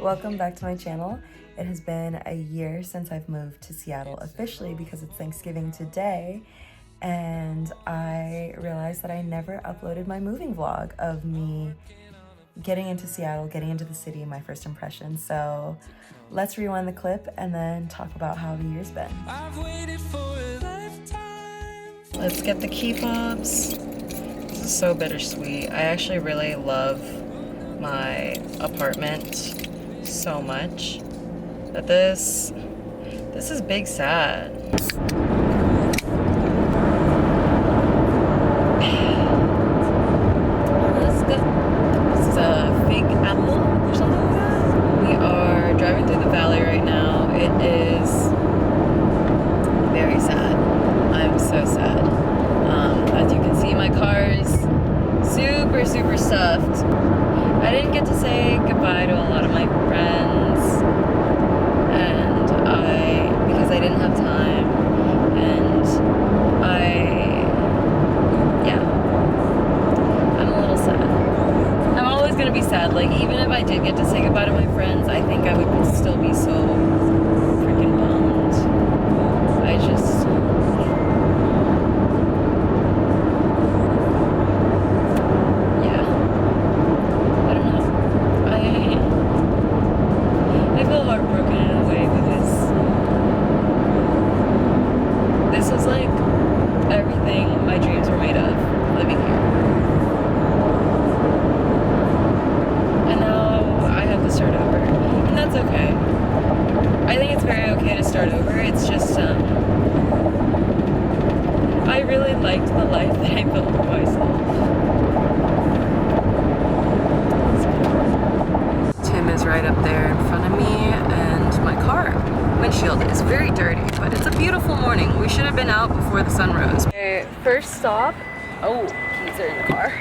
Welcome back to my channel. It has been a year since I've moved to Seattle officially because it's Thanksgiving today, and I realized that I never uploaded my moving vlog of me getting into Seattle, getting into the city, my first impression. So let's rewind the clip and then talk about how the year's been. I've waited for a lifetime. Let's get the key fobs. This is so bittersweet. I actually really love my apartment so much that this is big sad. Let's go. This is a fig apple or something like that. We are driving through the valley right now. It is very sad. I'm so sad. As you can see, my car is super stuffed. I didn't get to say goodbye to a lot of my friends, and because I didn't have time, and I'm a little sad. I'm always gonna be sad. Like, even if I did get to say goodbye to my friends, I think I would still be so freaking bummed. I just... I feel heartbroken in a way because this is like everything my dreams were made of, living here. And now I have to start over, and that's okay. I think it's very okay to start over. It's just, I really liked the life that I built for myself. Tim is right up there in front of me, and my car windshield is very dirty, but it's a beautiful morning. We should have been out before the sun rose. Okay, first stop, oh, keys are in the car.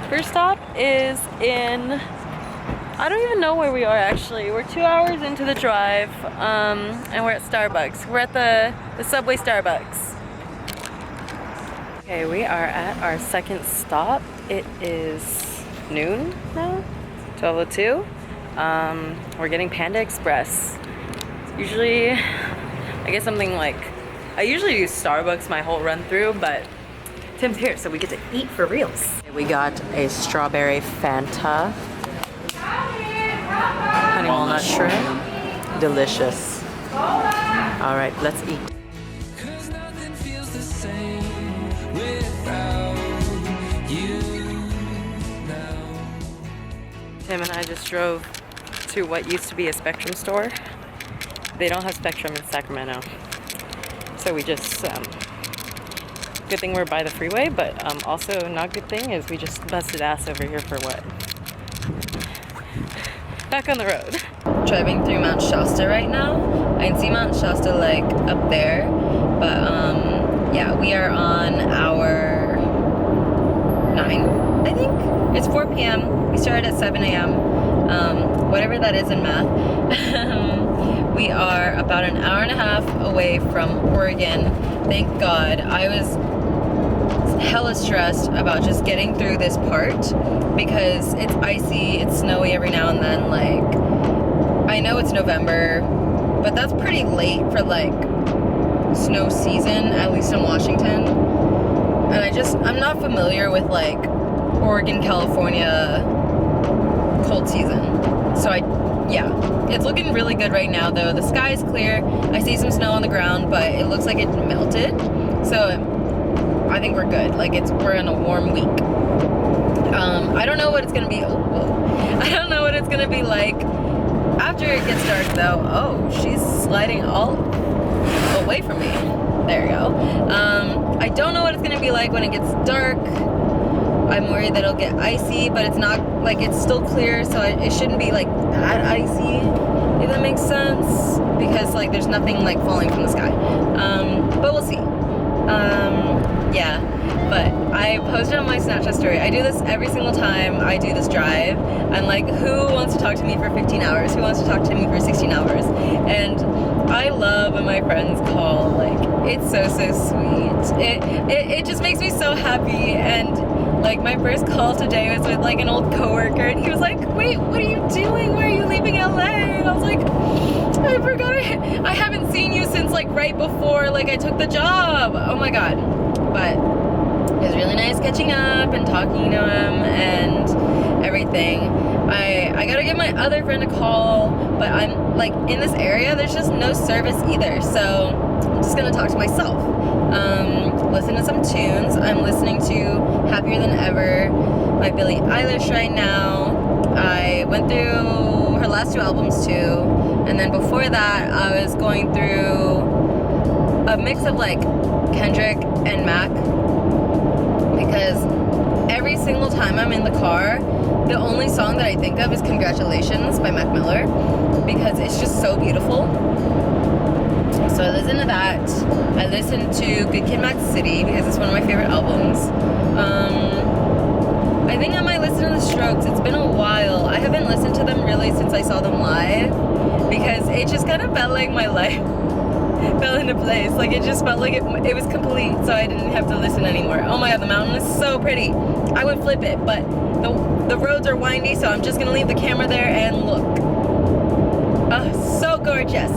First stop is in, I don't even know where we are actually. We're 2 hours into the drive, and we're at Starbucks. We're at the Subway Starbucks. Okay, we are at our second stop. It is noon now, 12:02. We're getting Panda Express. Usually, I get something like, I usually do Starbucks my whole run through, but Tim's here, so we get to eat for reals. We got a strawberry Fanta, honey walnut shrimp, delicious. All right, let's eat. Cause nothing feels the same without you now. Tim and I just drove to what used to be a Spectrum store. They don't have Spectrum in Sacramento. So we just, good thing we're by the freeway, but also not good thing is we just busted ass over here for what? Back on the road. Driving through Mount Shasta right now. I can see Mount Shasta like up there, but yeah, we are on hour 9, I think. It's 4 p.m. We started at 7 a.m. Whatever that is in math. We are about an hour and a half away from Oregon. Thank God. I was hella stressed about just getting through this part because it's icy, it's snowy every now and then. Like, I know it's November, but that's pretty late for like snow season, at least in Washington. And I'm not familiar with like Oregon, California cold season. So yeah, it's looking really good right now though. The sky is clear. I see some snow on the ground, but it looks like it melted. So I think we're good. Like, we're in a warm week. I don't know what it's gonna be. I don't know what it's gonna be like after it gets dark though. Oh, she's sliding all away from me. There you go. I don't know what it's gonna be like when it gets dark. I'm worried that it'll get icy, but it's not, like, it's still clear, so it shouldn't be like that icy, if that makes sense, because like there's nothing like falling from the sky. But we'll see. Yeah, but I posted on my Snapchat story. I do this every single time I do this drive. I'm like, who wants to talk to me for 15 hours? Who wants to talk to me for 16 hours? And I love when my friends call. Like, it's so sweet. It just makes me so happy. And Like my first call today was with like an old coworker, and he was like, "Wait, what are you doing? Why are you leaving LA?" And I was like, "I forgot. I haven't seen you since like right before like I took the job. Oh my god!" But it was really nice catching up and talking to him and everything. I gotta give my other friend a call, but I'm like in this area. There's just no service either, so I'm just gonna talk to myself. Listen to some tunes. I'm listening to Happier Than Ever by Billie Eilish right now. I went through her last 2 albums too, and then before that I was going through a mix of like Kendrick and Mac, because every single time I'm in the car, the only song that I think of is Congratulations by Mac Miller, because it's just so beautiful. So I listen to that. I listen to Good Kid, Mad City because it's one of my favorite albums. I think I might listen to The Strokes. It's been a while. I haven't listened to them really since I saw them live, because it just kind of felt like my life fell into place. Like it just felt like it was complete, so I didn't have to listen anymore. Oh my god, the mountain is so pretty. I would flip it, but the roads are windy, so I'm just gonna leave the camera there and look. Oh, so gorgeous.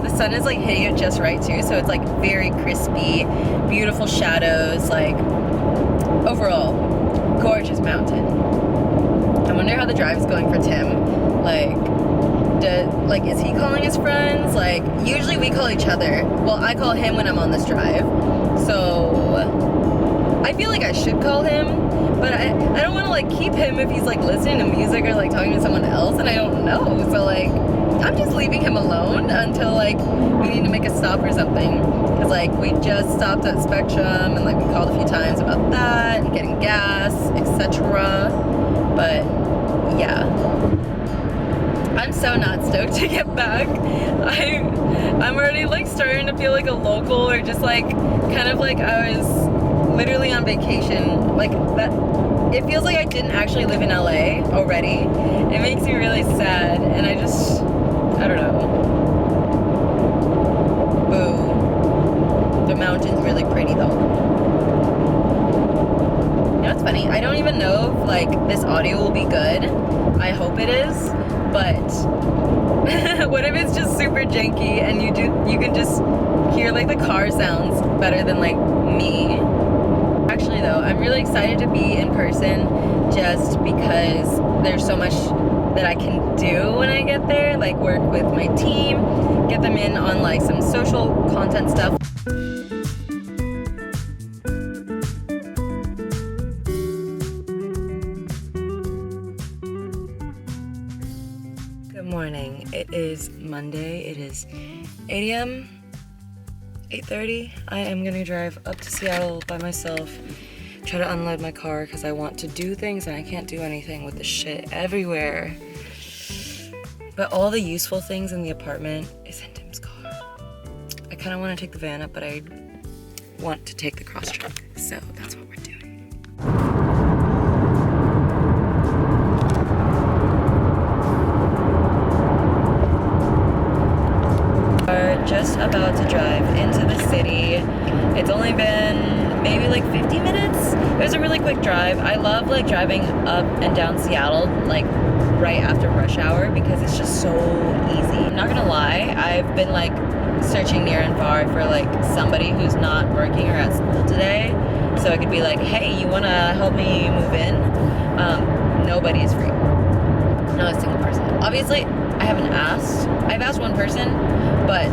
The sun is like hitting it just right too, so it's like very crispy, beautiful shadows, like overall gorgeous mountain. I wonder how the drive is going for Tim. Like is he calling his friends? Like usually we call each other. Well, I call him when I'm on this drive, so I feel like I should call him, but I don't want to like keep him if he's like listening to music or like talking to someone else and I don't know. So like I'm just leaving him alone until like we need to make a stop or something, because like we just stopped at Spectrum and like we called a few times about that and getting gas, etc. But yeah, I'm so not stoked to get back. I'm already like starting to feel like a local, or just like kind of like I was literally on vacation. Like that, it feels like I didn't actually live in LA already. It makes me really sad, and I don't know. Boo. The mountain's really pretty though. You know what's funny? I don't even know if like this audio will be good. I hope it is, but what if it's just super janky and you can just hear like the car sounds better than like me? Actually though, I'm really excited to be in person just because there's so much that I can do when I get there, like work with my team, get them in on like some social content stuff. Good morning. It is Monday. It is 8 a.m. 8:30. I am gonna drive up to Seattle by myself, try to unload my car because I want to do things and I can't do anything with the shit everywhere. But all the useful things in the apartment is in Tim's car. I kind of want to take the van up, but I want to take the cross truck, so that's what we're doing. We're just about to drive into the city. It's only been maybe like 50 minutes. It was a really quick drive. I love like driving up and down Seattle like right after rush hour because it's just so easy. I'm not gonna lie, I've been like searching near and far for like somebody who's not working or at school today, so I could be like, hey, you wanna help me move in? Nobody is free. Not a single person. Obviously, I haven't asked. I've asked one person, but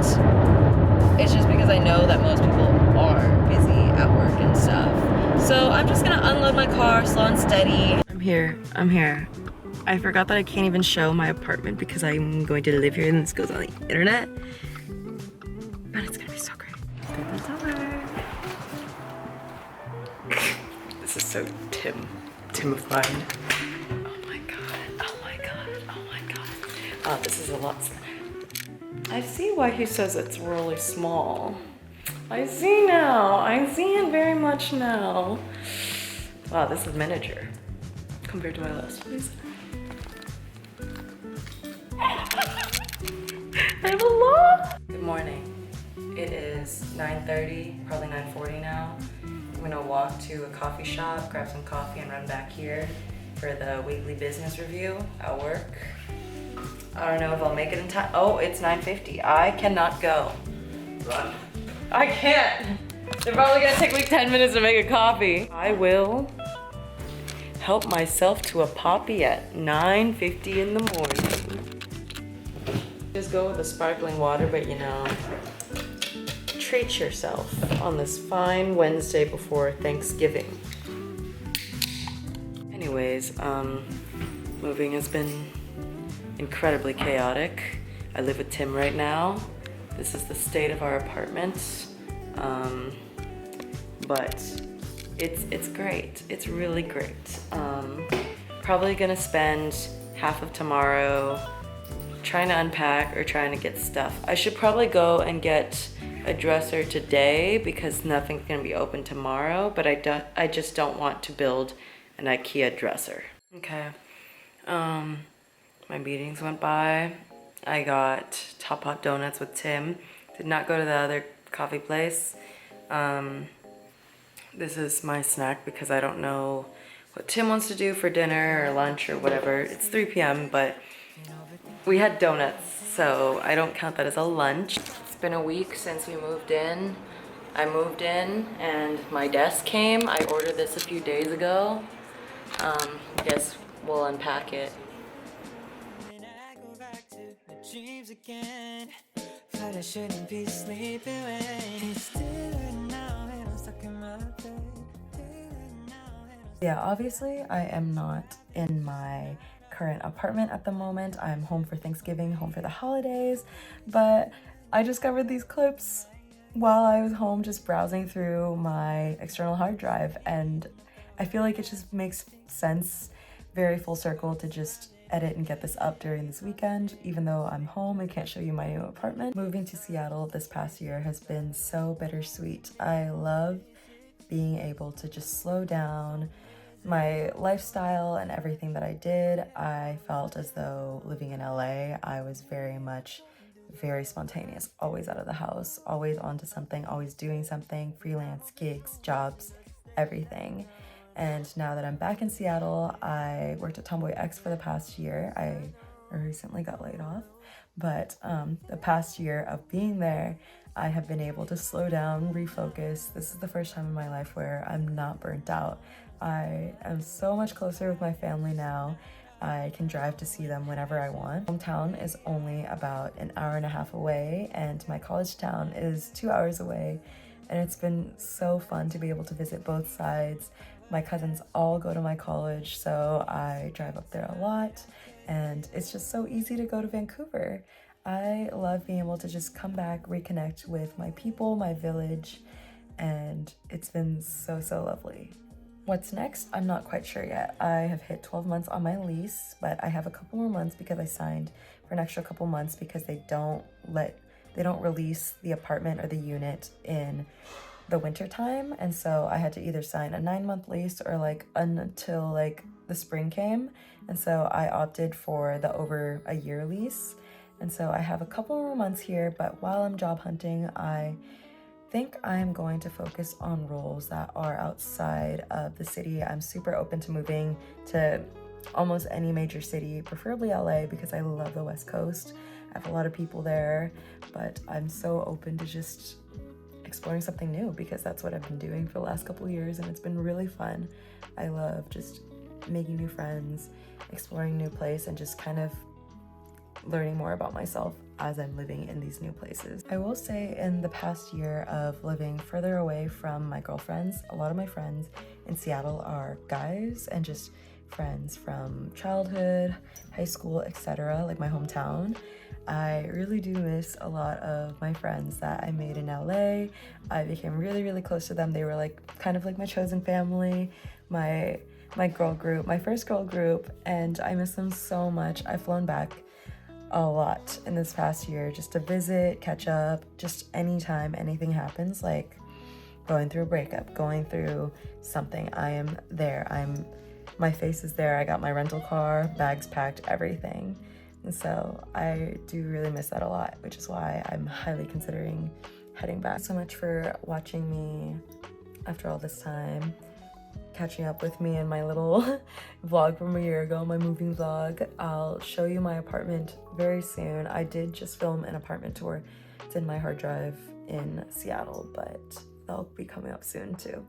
it's just because I know that most people are busy at work and stuff. So I'm just gonna unload my car slow and steady. I'm here. I forgot that I can't even show my apartment because I'm going to live here and this goes on the internet. But it's gonna be so great. Let's go to the tower. This is so Timified. Oh, this is a lot. I see why he says it's really small. I see now. I see it very much now. Wow, this is miniature compared to my last place. I have a lot. Good morning. It is 9:30, probably 9:40 now, I'm gonna walk to a coffee shop, grab some coffee, and run back here for the weekly business review at work. I don't know if I'll make it in time. Oh, it's 9:50. I cannot go. Run. I can't. They're probably gonna take me 10 minutes to make a coffee. I will help myself to a poppy at 9:50 in the morning. Just go with the sparkling water, but you know, treat yourself on this fine Wednesday before Thanksgiving. Anyways, moving has been incredibly chaotic. I live with Tim right now. This is the state of our apartment. But it's great. It's really great. Probably gonna spend half of tomorrow trying to unpack or trying to get stuff. I should probably go and get a dresser today because nothing's gonna be open tomorrow, but I just don't want to build an IKEA dresser. Okay, my meetings went by. I got Top Hot Donuts with Tim. Did not go to the other coffee place. This is my snack because I don't know what Tim wants to do for dinner or lunch or whatever. It's 3 p.m., but we had donuts, so I don't count that as a lunch. It's been a week since we moved in. I moved in and my desk came. I ordered this a few days ago. I guess we'll unpack it. Dreams again, but I shouldn't be sleeping when it's still now and I'm stuck in my bed. Yeah, obviously I am not in my current apartment at the moment. I'm home for Thanksgiving, home for the holidays, but I discovered these clips while I was home just browsing through my external hard drive, and I feel like it just makes sense, very full circle, to just edit and get this up during this weekend. Even though I'm home, I can't show you my new apartment. Moving to Seattle this past year has been so bittersweet. I love being able to just slow down my lifestyle and everything that I did. I felt as though living in LA, I was very spontaneous, always out of the house, always onto something, always doing something, freelance gigs, jobs, everything. And now that I'm back in Seattle, I worked at Tomboy X for the past year. I recently got laid off, but the past year of being there, I have been able to slow down, refocus. This is the first time in my life where I'm not burnt out. I am so much closer with my family now. I can drive to see them whenever I want. Hometown is only about an hour and a half away, and my college town is 2 hours away. And it's been so fun to be able to visit both sides. My cousins all go to my college, so I drive up there a lot, and it's just so easy to go to Vancouver. I love being able to just come back, reconnect with my people, my village, and it's been so lovely. What's next? I'm not quite sure yet. I have hit 12 months on my lease, but I have a couple more months because I signed for an extra couple months because they don't release the apartment or the unit in the winter time, and so I had to either sign a 9-month lease or until the spring came, and so I opted for the over a year lease. And so I have a couple more months here, but while I'm job hunting, I think I'm going to focus on roles that are outside of the city. I'm super open to moving to almost any major city, preferably LA, because I love the West Coast. I have a lot of people there, but I'm so open to just exploring something new because that's what I've been doing for the last couple of years, and it's been really fun. I love just making new friends, exploring new place, and just kind of learning more about myself as I'm living in these new places. I will say in the past year of living further away from my girlfriends, a lot of my friends in Seattle are guys and just friends from childhood, high school, etc., like my hometown. I really do miss a lot of my friends that I made in LA. I became really close to them. They were kind of like my chosen family, my girl group, my first girl group, and I miss them so much. I've flown back a lot in this past year just to visit, catch up, just anytime anything happens, like going through a breakup, going through something, I am there. My face is there. I got my rental car, bags packed, everything. And so I do really miss that a lot, which is why I'm highly considering heading back. So much for watching me after all this time, catching up with me and my little vlog from a year ago, my moving vlog. I'll show you my apartment very soon. I did just film an apartment tour. It's in my hard drive in Seattle, but they'll be coming up soon too.